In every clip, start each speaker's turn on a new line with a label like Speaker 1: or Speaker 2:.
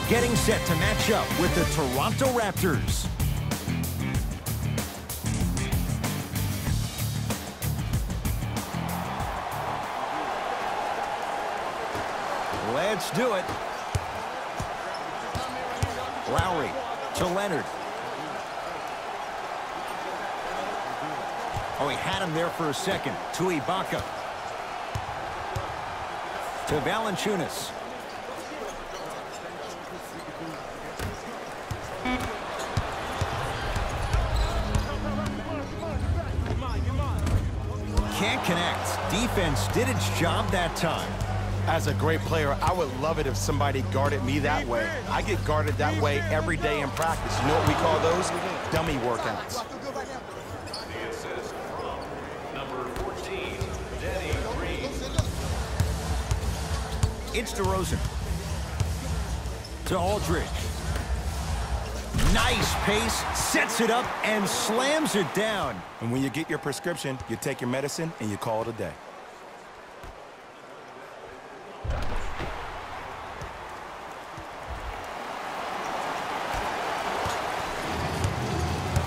Speaker 1: getting set to match up with the Toronto Raptors. Let's do it. Lowry to Leonard. Oh, he had him there for a second. To Ibaka. To Valanciunas. Can't connect. Defense did its job that time.
Speaker 2: As a great player, I would love it if somebody guarded me that way. I get guarded that way every day in practice. You know what we call those? Dummy workouts.
Speaker 3: The assist from number 14, Danny Green.
Speaker 1: It's DeRozan. To Aldridge. Nice pace, sets it up, and slams it down.
Speaker 2: And when you get your prescription, you take your medicine and you call it a day.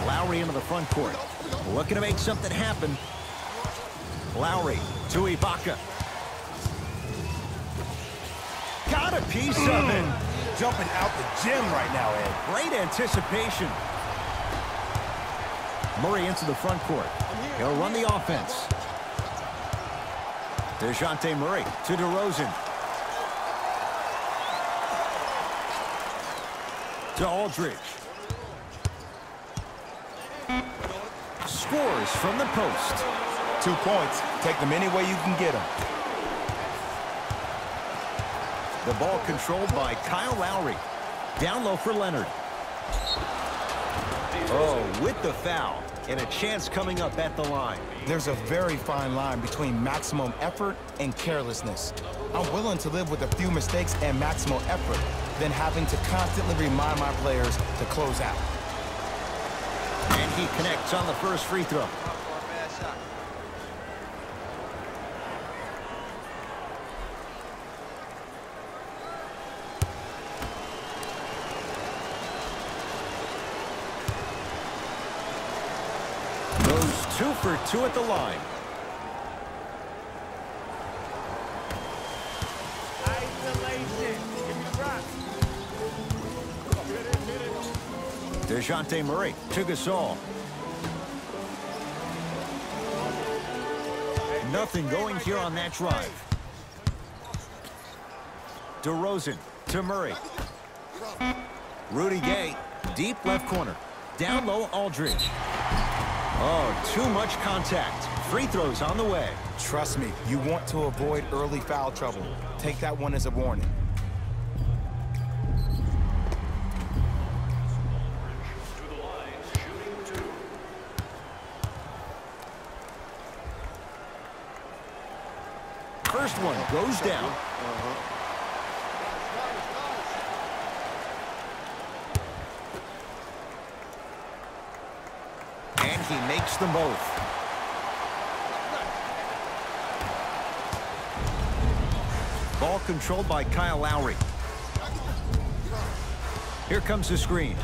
Speaker 1: Lowry into the front court. Looking to make something happen. Lowry to Ibaka. Got a piece of it.
Speaker 2: Jumping out the gym right now, Ed.
Speaker 1: Great anticipation. Murray into the front court. He'll run the offense. DeJounte Murray to DeRozan. To Aldridge. Scores from the post.
Speaker 2: 2 points. Take them any way you can get them.
Speaker 1: The ball controlled by Kyle Lowry. Down low for Leonard. Oh, with the foul. And a chance coming up at the line.
Speaker 2: There's a very fine line between maximum effort and carelessness. I'm willing to live with a few mistakes and maximum effort than having to constantly remind my players to close out.
Speaker 1: And he connects on the first free throw. Goes 2 for 2 at the line. DeJounte Murray to Gasol. Nothing going here on that drive. DeRozan to Murray. Rudy Gay, deep left corner. Down low, Aldridge. Oh, too much contact. Free throws on the way.
Speaker 2: Trust me, you want to avoid early foul trouble. Take that one as a warning.
Speaker 1: First one goes down. And he makes them both. Ball controlled by Kyle Lowry. Here comes the screen.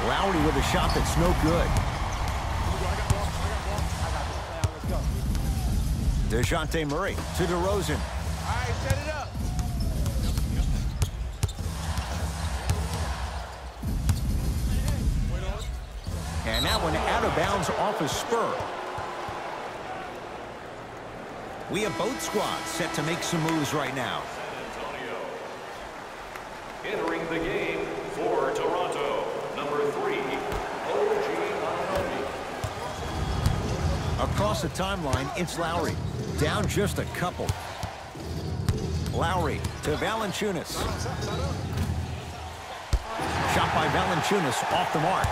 Speaker 1: Lowry with a shot that's no good. DeJounte Murray to DeRozan.
Speaker 4: All right, set it up.
Speaker 1: And that one out of bounds off a spur. We have both squads set to make some moves right now.
Speaker 3: Entering the game for Toronto, number 3, OG Anunoby.
Speaker 1: Across the timeline, it's Lowry. Down just a couple. Lowry to Valanciunas. Shot by Valanciunas off the mark.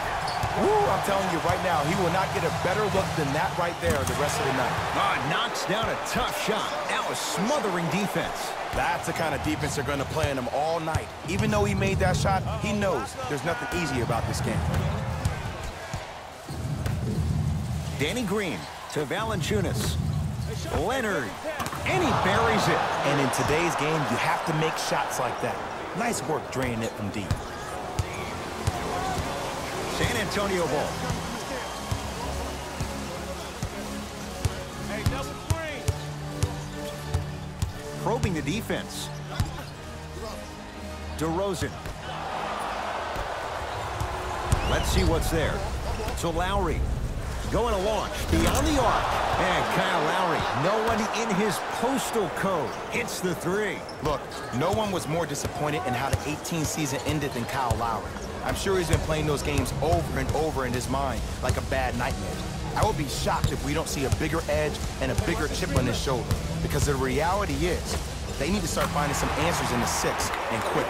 Speaker 2: Woo, I'm telling you right now, he will not get a better look than that right there the rest of the night.
Speaker 1: Knocks down a tough shot. Now a smothering defense.
Speaker 2: That's the kind of defense they're going to play in him all night. Even though he made that shot, he knows there's nothing easy about this game.
Speaker 1: Danny Green to Valanciunas. Leonard, and he buries it.
Speaker 2: And in today's game, you have to make shots like that. Nice work draining it from deep.
Speaker 1: San Antonio ball.
Speaker 4: Hey, double screen.
Speaker 1: Probing the defense. DeRozan. Let's see what's there. So Lowry going to launch beyond the arc. And Kyle Lowry, no one in his postal code hits the three.
Speaker 2: Look, no one was more disappointed in how the 18 season ended than Kyle Lowry. I'm sure he's been playing those games over and over in his mind like a bad nightmare. I would be shocked if we don't see a bigger edge and a bigger chip on his shoulder, because the reality is they need to start finding some answers in the 6 and quick.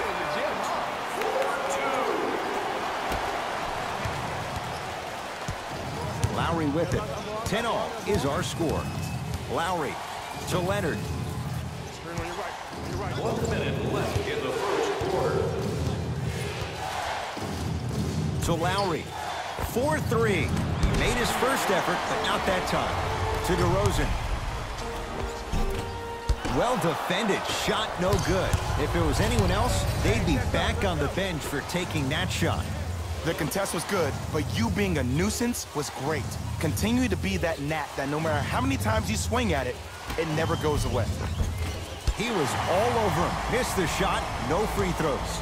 Speaker 1: Lowry with it. 10-all is our score. Lowry to Leonard.
Speaker 3: 1 minute left in the first quarter.
Speaker 1: To Lowry. 4-3. He made his first effort, but not that time. To DeRozan. Well defended. Shot no good. If it was anyone else, they'd be back on the bench for taking that shot.
Speaker 2: The contest was good, but you being a nuisance was great. Continue to be that gnat that no matter how many times you swing at it, it never goes away.
Speaker 1: He was all over him. Missed the shot. No free throws.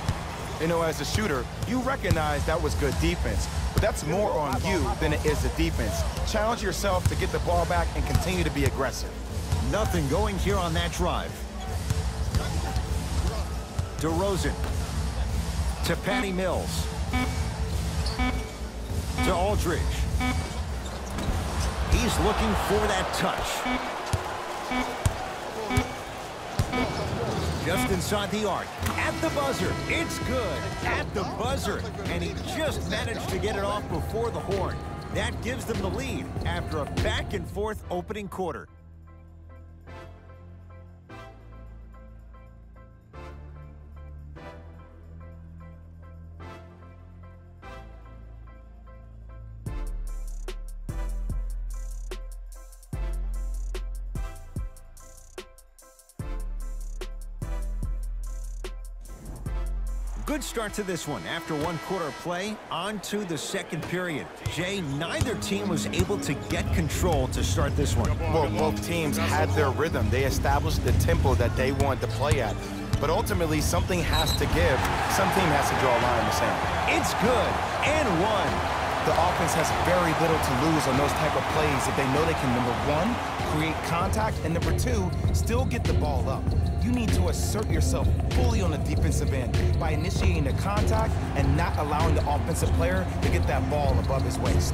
Speaker 2: You know, as a shooter, you recognize that was good defense, but that's more on you than it is the defense. Challenge yourself to get the ball back and continue to be aggressive.
Speaker 1: Nothing going here on that drive. DeRozan to Patty Mills. To Aldridge. He's looking for that touch. Just inside the arc. At the buzzer. It's good. At the buzzer. And he just managed to get it off before the horn. That gives them the lead after a back-and-forth opening quarter. Good start to this one. After one quarter of play, on to the second period. Jay, neither team was able to get control to start this one.
Speaker 2: Well, both teams had their rhythm. They established the tempo that they wanted to play at. But ultimately, something has to give. Some team has to draw a line in the sand.
Speaker 1: It's good. And one.
Speaker 2: The offense has very little to lose on those type of plays if they know they can, number one, create contact, and number two, still get the ball up. You need to assert yourself fully on the defensive end by initiating the contact and not allowing the offensive player to get that ball above his waist.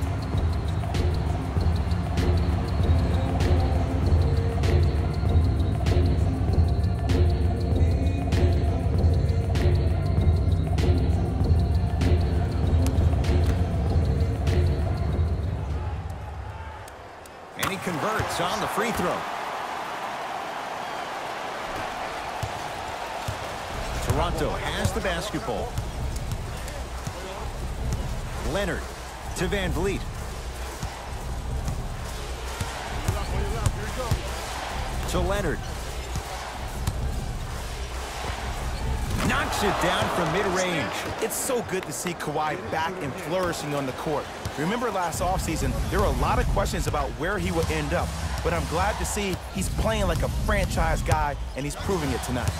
Speaker 1: And he converts on the free throw. Toronto has the basketball. Leonard to Van Vliet. To Leonard. Knocks it down from mid-range.
Speaker 2: It's so good to see Kawhi back and flourishing on the court. Remember last offseason, there were a lot of questions about where he would end up, but I'm glad to see he's playing like a franchise guy, and he's proving it tonight.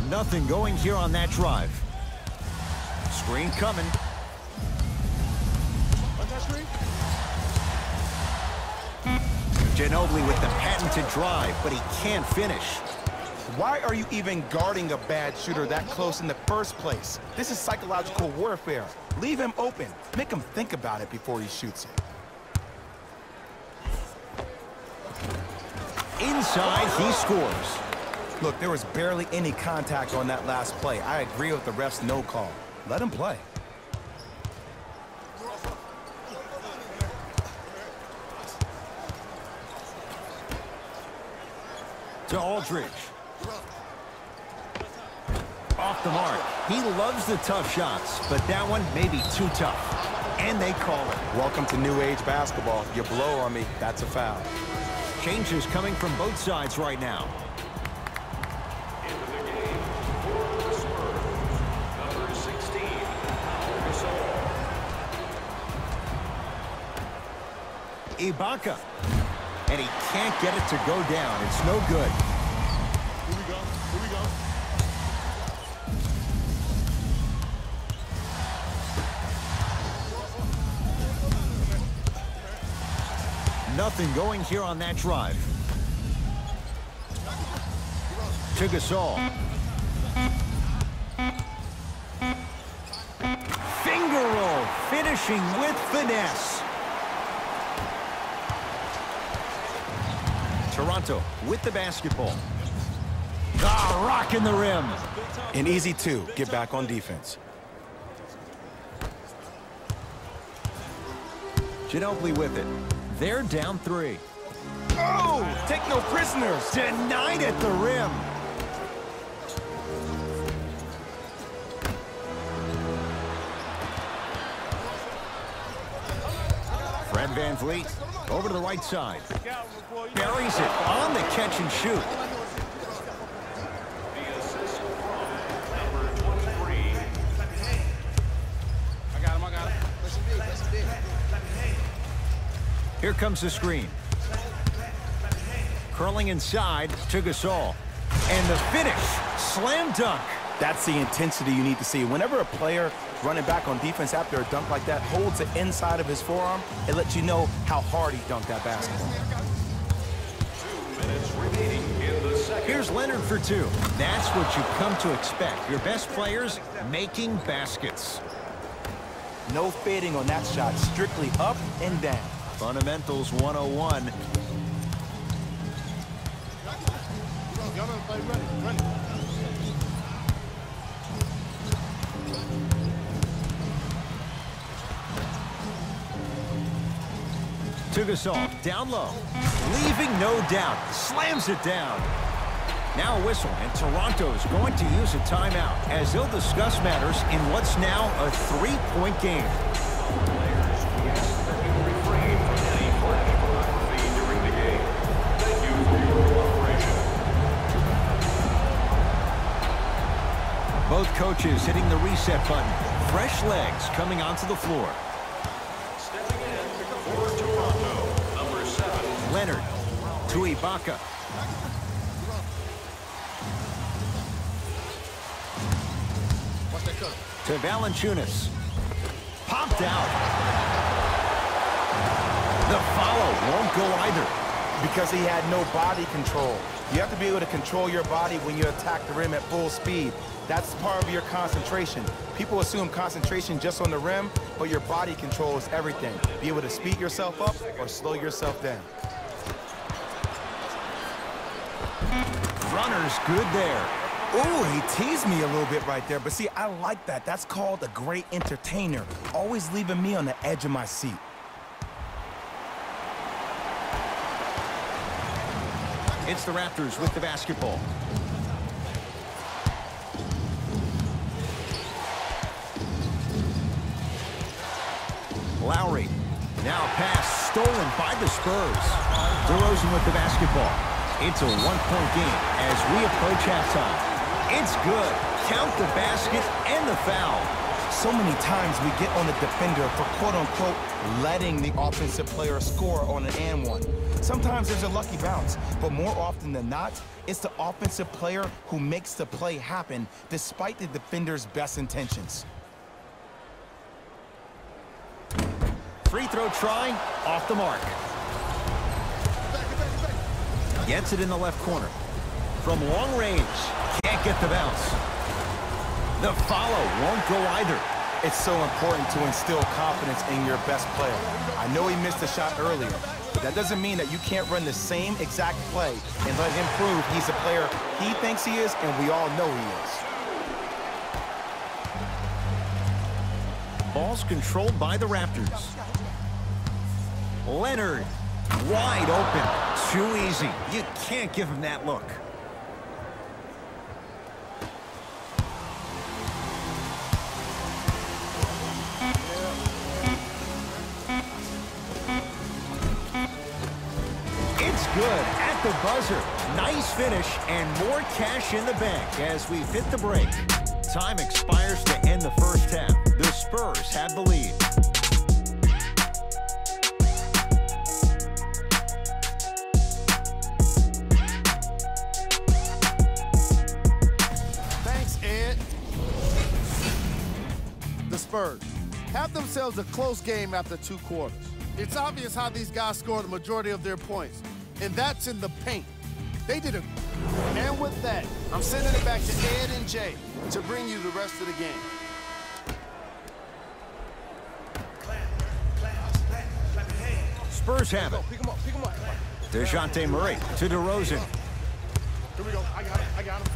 Speaker 1: Nothing going here on that drive. Screen coming. Ginobili with the patented drive, but he can't finish.
Speaker 2: Why are you even guarding a bad shooter that close in the first place? This is psychological warfare. Leave him open. Make him think about it before he shoots it.
Speaker 1: Inside, he scores.
Speaker 2: Look, there was barely any contact on that last play. I agree with the ref's no call. Let him play.
Speaker 1: To Aldridge. Off the mark. He loves the tough shots, but that one may be too tough. And they call it.
Speaker 2: Welcome to new age basketball. You blow on me, that's a foul.
Speaker 1: Changes coming from both sides right now.
Speaker 3: Into the game for the Spurs, number 16,
Speaker 1: Ibaka. And he can't get it to go down. It's no good.
Speaker 4: Here we go. Here we go.
Speaker 1: Nothing going here on that drive. To Gasol. Finger roll, finishing with finesse. Toronto with the basketball. Ah, rocking the rim.
Speaker 2: An easy two. Get back on defense.
Speaker 1: Ginobili with it. They're down 3.
Speaker 2: Oh, take no prisoners.
Speaker 1: Denied at the rim. Fred VanVleet over to the right side. Buries it on the catch and shoot.
Speaker 3: The assist from number 23.
Speaker 4: I got him. I got him. Listen big. Listen big.
Speaker 1: Here comes the screen. Curling inside to Gasol. And the finish. Slam dunk.
Speaker 2: That's the intensity you need to see. Whenever a player running back on defense after a dunk like that holds the inside of his forearm, it lets you know how hard he dunked that basketball.
Speaker 3: 2 minutes remaining in the second.
Speaker 1: Here's Leonard for 2. That's what you come to expect. Your best players making baskets.
Speaker 2: No fading on that shot. Strictly up and down.
Speaker 1: Fundamentals 101.
Speaker 4: Y'all don't play run.
Speaker 1: To Gasol, down low. Leaving no doubt. Slams it down. Now a whistle, and Toronto is going to use a timeout as they'll discuss matters in what's now a 3-point game.
Speaker 3: Players, we ask that you refrain from any flash pornography during the game. Thank you for your cooperation.
Speaker 1: Both coaches hitting the reset button. Fresh legs coming onto the floor.
Speaker 3: Stepping in for Toronto, number 7.
Speaker 1: Leonard to Ibaka.
Speaker 4: Watch that cut.
Speaker 1: To Valanciunas. Popped out. The follow won't go either.
Speaker 2: Because he had no body control. You have to be able to control your body when you attack the rim at full speed. That's part of your concentration. People assume concentration just on the rim, but your body control is everything. Be able to speed yourself up or slow yourself down.
Speaker 1: Runner's good there.
Speaker 2: Ooh, he teased me a little bit right there, but see, I like that. That's called a great entertainer, always leaving me on the edge of my seat.
Speaker 1: It's the Raptors with the basketball. Lowry. Now a pass stolen by the Spurs. DeRozan with the basketball. It's a 1-point game as we approach halftime. It's good. Count the basket and the foul.
Speaker 2: So many times we get on the defender for quote-unquote letting the offensive player score on an and one. Sometimes there's a lucky bounce, but more often than not, it's the offensive player who makes the play happen despite the defender's best intentions.
Speaker 1: Free throw try, off the mark. Gets it in the left corner. From long range, can't get the bounce. The follow won't go either.
Speaker 2: It's so important to instill confidence in your best player. I know he missed a shot earlier, but that doesn't mean that you can't run the same exact play and let him prove he's the player he thinks he is and we all know he is.
Speaker 1: Ball's controlled by the Raptors. Leonard, wide open. Too easy. You can't give him that look. It's good. good at the buzzer. Nice finish and more cash in the bank as we've hit the break. Time expires to end the first half. The Spurs have the lead.
Speaker 4: Thanks, Ed. The Spurs have themselves a close game after 2 quarters. It's obvious how these guys score the majority of their points, and that's in the paint. They did a... And with that, I'm sending it back to Ed and Jay to bring you the rest of the game.
Speaker 1: Spurs have it.
Speaker 4: Pick him up, pick him up.
Speaker 1: DeJounte Murray to DeRozan.
Speaker 4: Here we go. I got him.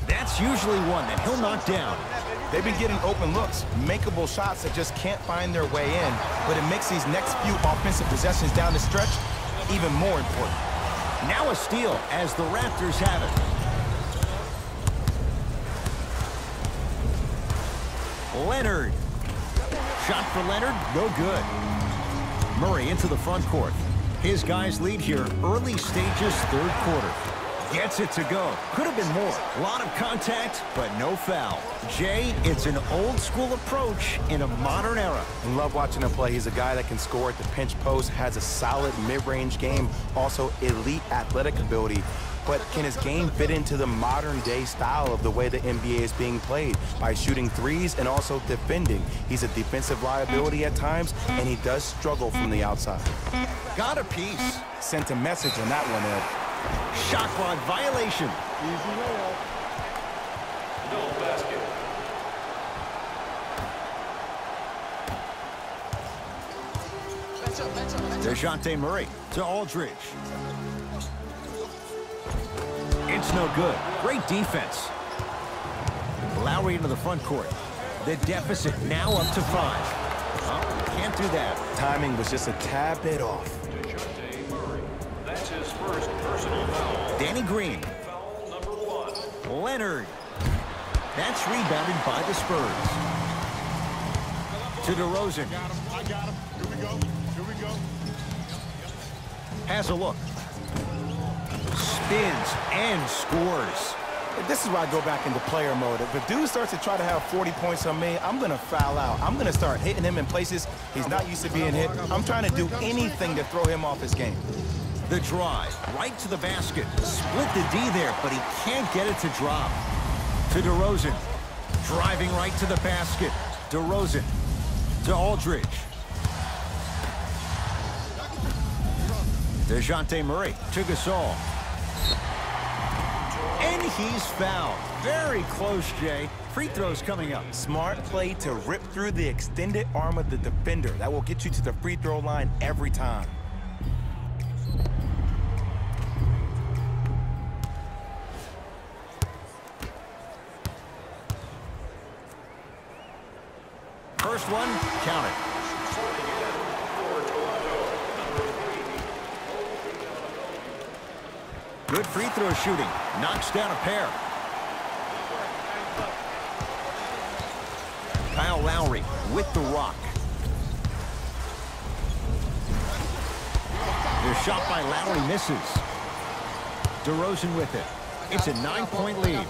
Speaker 1: That's usually one that he'll knock down.
Speaker 2: They've been getting open looks, makeable shots that just can't find their way in, but it makes these next few offensive possessions down the stretch even more important.
Speaker 1: Now a steal as the Raptors have it. Leonard. Shot for Leonard, no good. Murray into the front court. His guys lead here early stages, 3rd quarter. Gets it to go. Could have been more. A lot of contact, but no foul. Jay, it's an old school approach in a modern era.
Speaker 2: Love watching him play. He's a guy that can score at the pinch post, has a solid mid-range game, also elite athletic ability. But can his game fit into the modern day style of the way the NBA is being played? By shooting threes and also defending. He's a defensive liability at times, and he does struggle from the outside.
Speaker 1: Got a piece.
Speaker 2: Sent a message on that one, Ed.
Speaker 1: Shot clock violation.
Speaker 4: Easy layup.
Speaker 3: No basket.
Speaker 1: DeJounte Murray to Aldridge. It's no good. Great defense. Lowry into the front court. The deficit now up to 5. Oh, can't do that.
Speaker 2: Timing was just a tad bit off.
Speaker 3: DeJounte Murray. That's his first personal foul.
Speaker 1: Danny Green.
Speaker 3: Foul number 1.
Speaker 1: Leonard. That's rebounded by the Spurs. To DeRozan.
Speaker 4: I got him. Here we go.
Speaker 1: Has a look. Spins and scores.
Speaker 2: This is where I go back into player mode. If a dude starts to try to have 40 points on me, I'm going to foul out. I'm going to start hitting him in places he's not used to being hit. I'm trying to do anything to throw him off his game.
Speaker 1: The drive, right to the basket. Split the D there, but he can't get it to drop. To DeRozan. Driving right to the basket. DeRozan. To Aldridge. DeJounte Murray to Gasol. And he's fouled. Very close, Jay. Free throws coming up.
Speaker 2: Smart play to rip through the extended arm of the defender. That will get you to the free throw line every time.
Speaker 1: First one, count it. Good free throw shooting. Knocks down a pair. Kyle Lowry with the rock. The shot by Lowry misses. DeRozan with it. It's a 9-point lead.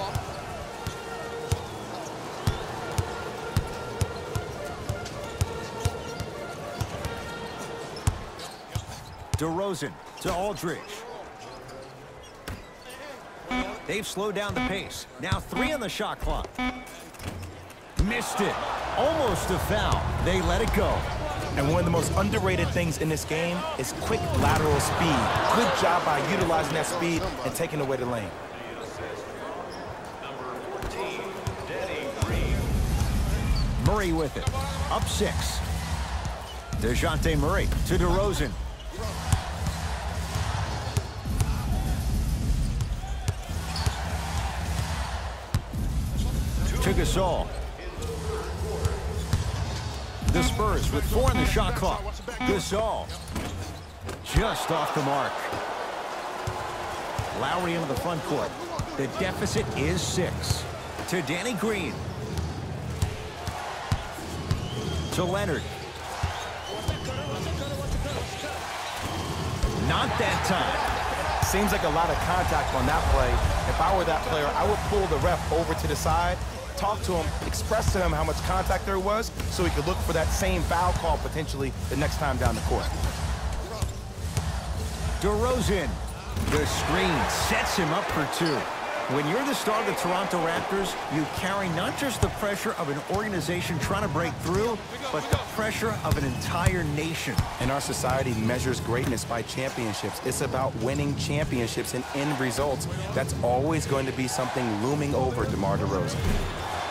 Speaker 1: DeRozan to Aldridge. They've slowed down the pace. Now 3 on the shot clock. Missed it. Almost a foul. They let it go.
Speaker 2: And one of the most underrated things in this game is quick lateral speed. Good job by utilizing that speed and taking away the lane.
Speaker 3: Number 14, Danny Green.
Speaker 1: Murray with it. Up 6. DeJounte Murray to DeRozan. To Gasol. The Spurs with 4 on the shot clock. Gasol. Just off the mark. Lowry into the front court. The deficit is 6. To Danny Green. To Leonard. Not that time.
Speaker 2: Seems like a lot of contact on that play. If I were that player, I would pull the ref over to the side, talk to him, express to him how much contact there was so he could look for that same foul call potentially the next time down the court.
Speaker 1: DeRozan. The screen sets him up for two. When you're the star of the Toronto Raptors, you carry not just the pressure of an organization trying to break through, but the pressure of an entire nation.
Speaker 2: And our society measures greatness by championships. It's about winning championships and end results. That's always going to be something looming over DeMar DeRozan.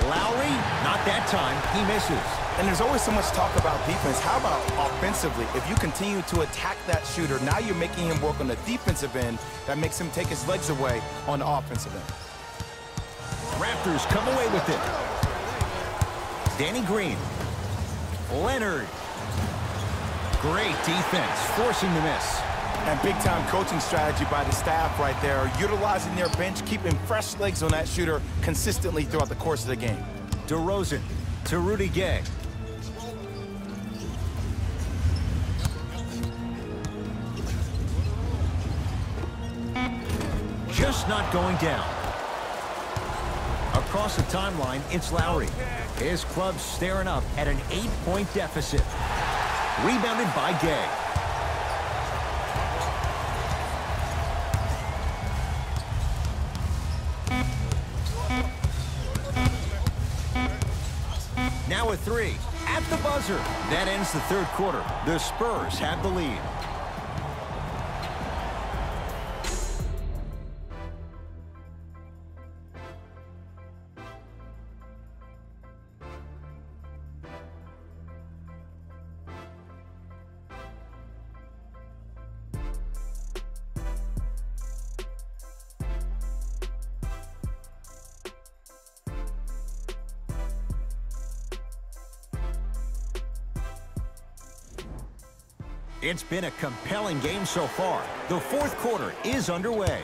Speaker 1: Lowry, not that time. He misses.
Speaker 2: And there's always so much talk about defense. How about offensively? If you continue to attack that shooter, now you're making him work on the defensive end. That makes him take his legs away on the offensive end.
Speaker 1: Raptors come away with it. Danny Green. Leonard. Great defense, forcing the miss.
Speaker 2: And big-time coaching strategy by the staff right there, utilizing their bench, keeping fresh legs on that shooter consistently throughout the course of the game.
Speaker 1: DeRozan to Rudy Gay. Just not going down. Across the timeline, it's Lowry. His club staring up at an 8-point deficit. Rebounded by Gay. Now a three at the buzzer. That ends the third quarter. The Spurs have the lead. It's been a compelling game so far. The fourth quarter is underway.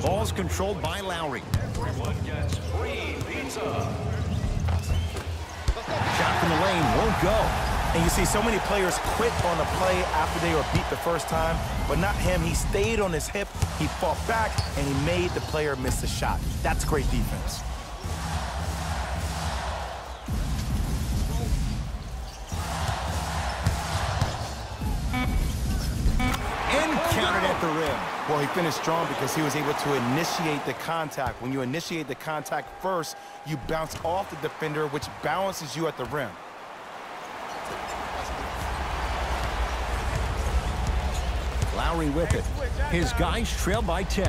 Speaker 1: Ball's controlled by Lowry.
Speaker 3: Everyone gets free pizza.
Speaker 1: Shot from the lane won't go.
Speaker 2: And you see so many players quit on a play after they were beat the first time, but not him. He stayed on his hip, he fought back, and he made the player miss the shot. That's great defense.
Speaker 1: At the rim.
Speaker 2: Well, he finished strong because he was able to initiate the contact. When you initiate the contact first, you bounce off the defender, which balances you at the rim.
Speaker 1: Lowry with it. His guys trail by 10.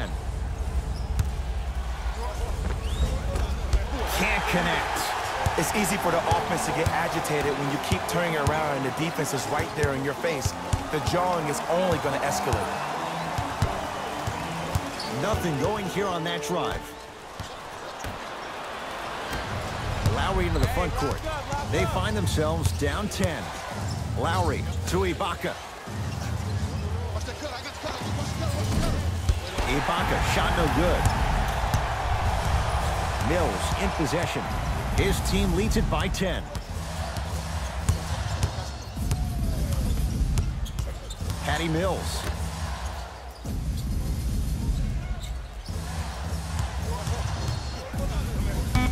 Speaker 1: Can't connect.
Speaker 2: It's easy for the offense to get agitated when you keep turning it around and the defense is right there in your face. The jawing is only going to escalate.
Speaker 1: Nothing going here on that drive. Lowry into the front court. They find themselves down 10. Lowry to Ibaka. Ibaka, shot no good. Mills in possession. His team leads it by 10. Patty Mills.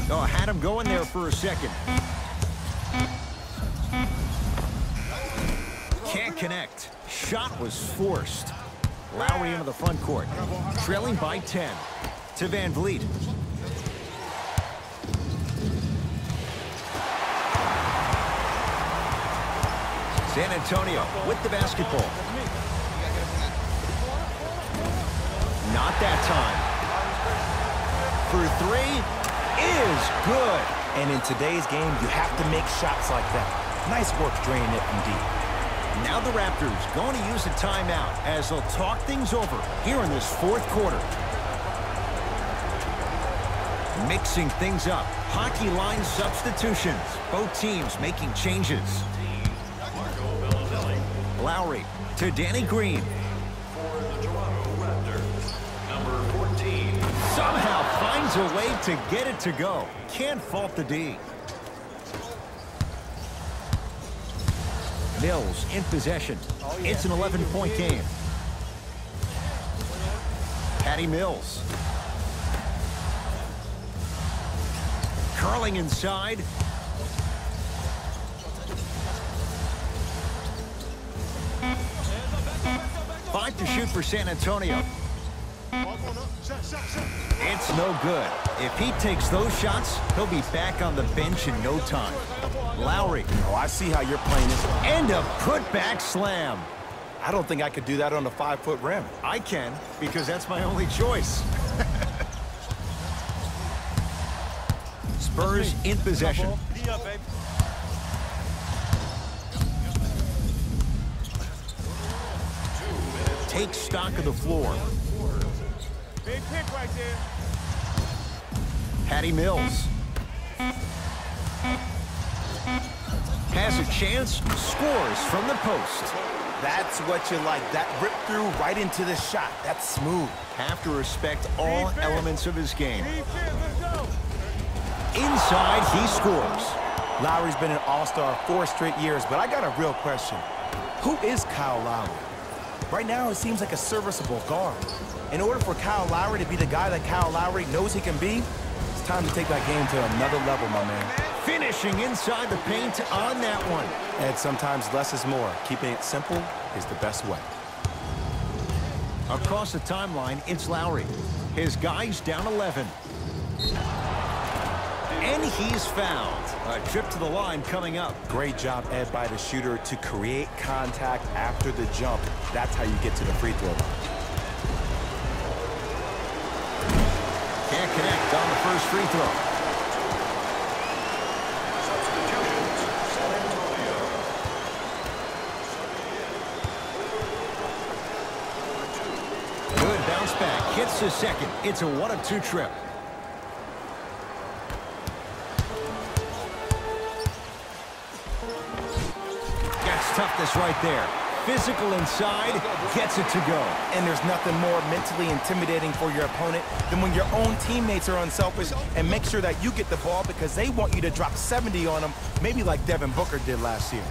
Speaker 1: Oh, had him going there for a second. Can't connect. Shot was forced. Lowry into the front court. Trailing by 10 to Van Vliet. San Antonio with the basketball. Not that time. For three. Is good.
Speaker 2: And in today's game, you have to make shots like that. Nice work draining it from deep.
Speaker 1: Now the Raptors going to use a timeout as they'll talk things over here in this fourth quarter. Mixing things up. Hockey line substitutions. Both teams making changes. Lowry to Danny Green.
Speaker 3: For the Toronto Raptors, number 14.
Speaker 1: Somehow finds a way to get it to go. Can't fault the D. Mills in possession. It's an 11-point game. Patty Mills. Curling inside. Five to shoot for San Antonio. It's no good. If he takes those shots, he'll be back on the bench in no time. Lowry.
Speaker 2: Oh, I see how you're playing this.
Speaker 1: And a putback slam.
Speaker 2: I don't think I could do that on a 5-foot rim.
Speaker 1: I can, because that's my only choice. Spurs in possession. Take stock of the floor.
Speaker 5: Big pick right there.
Speaker 1: Patty Mills. Has a chance, scores from the post.
Speaker 2: That's what you like. That rip through right into the shot. That's smooth.
Speaker 1: Have to respect all
Speaker 5: Defense.
Speaker 1: elements of his game.
Speaker 5: Let's go.
Speaker 1: Inside, he scores.
Speaker 2: Lowry's been an all-star 4 straight years, but I got a real question. Who is Kyle Lowry? Right now, it seems like a serviceable guard. In order for Kyle Lowry to be the guy that Kyle Lowry knows he can be, it's time to take that game to another level, my man.
Speaker 1: Finishing inside the paint on that one.
Speaker 2: And sometimes less is more. Keeping it simple is the best way.
Speaker 1: Across the timeline, it's Lowry. His guy's down 11. And he's fouled. A trip to the line coming up.
Speaker 2: Great job, Ed, by the shooter to create contact after the jump. That's how you get to the free throw line.
Speaker 1: Can't connect on the first free throw. Good bounce back. Hits the second. It's a 1-of-2 trip. Toughness right there. Physical inside, gets it to go.
Speaker 2: And there's nothing more mentally intimidating for your opponent than when your own teammates are unselfish and make sure that you get the ball because they want you to drop 70 on them, maybe like Devin Booker did last year.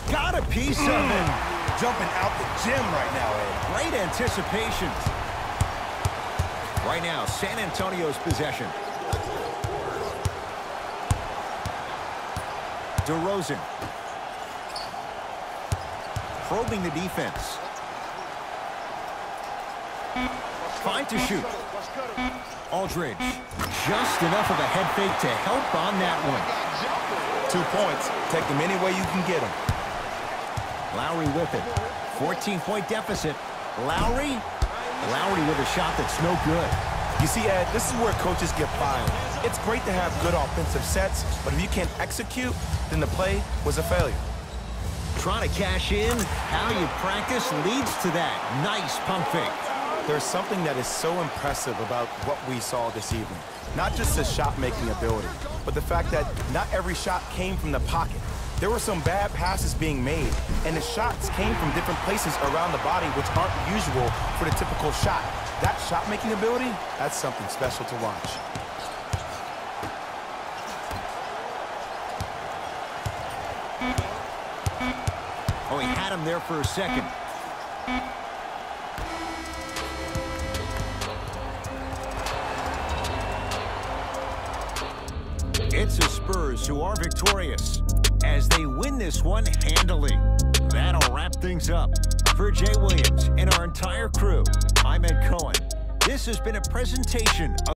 Speaker 1: Got a piece of him.
Speaker 2: Jumping out the gym right now, Ed.
Speaker 1: Great anticipation. Right now, San Antonio's possession. DeRozan. Probing the defense. 5 to shoot. Aldridge. Just enough of a head fake to help on that one.
Speaker 2: 2 points. Take them any way you can get them.
Speaker 1: Lowry with it. 14-point deficit. Lowry with a shot that's no good.
Speaker 2: You see, Ed, this is where coaches get fired. It's great to have good offensive sets, but if you can't execute, then the play was a failure.
Speaker 1: Trying to cash in. How you practice leads to that. Nice pump fake.
Speaker 2: There's something that is so impressive about what we saw this evening. Not just the shot-making ability, but the fact that not every shot came from the pocket. There were some bad passes being made, and the shots came from different places around the body, which aren't usual for the typical shot. That shot-making ability, that's something special to watch.
Speaker 1: Oh, he had him there for a second. It's the Spurs who are victorious as they win this one handily. That'll wrap things up. For Jay Williams and our entire crew, I'm Ed Cohen. This has been a presentation of